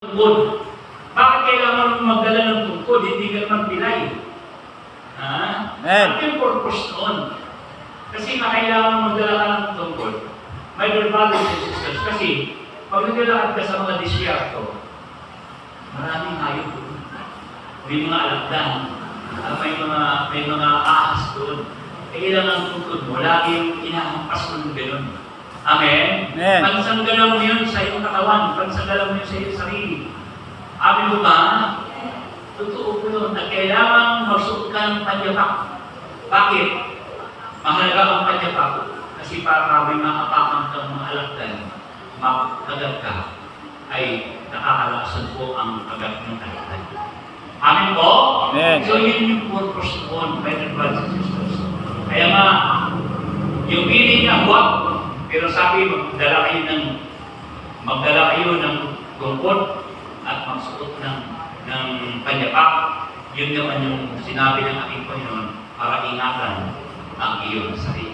tungkod. Bakit kailangan mo magdala ng tungkod? Hindi ka naman pilay. Ano yung purpose noon? Kasi kailangan mo magdala ka ng tungkod. My dear brothers and sisters, kasi pag naglalakad ka sa mga disyerto, maraming hayop doon. May mga alakdan, may mga ahas doon. Kailangan ng tungkod mo, lagi yung inahampas mo ng gano'n. Amen? Pansanggalan mo yun sa iyong katawan, pansanggalan mo yun sa iyong sarili. Amin mo ba? Totoo po yun, na kailangan magsuot ka ng panyapak. Bakit? Mahalaga ang panyapak. Kasi para may makapakan kang mga alakdan, makagat ka, ay nakakalasan po ang kagat ng alakdan. Amin po? Amen. So yun yung purpose noon, my brothers and sisters. Kaya nga, yung meaning niya, huwag. Pero sabi, magdala kayo ng tungkod at magsuot ng panyapak. Yun naman yung sinabi ng aking Panginoon para ingatan ang iyong sarili.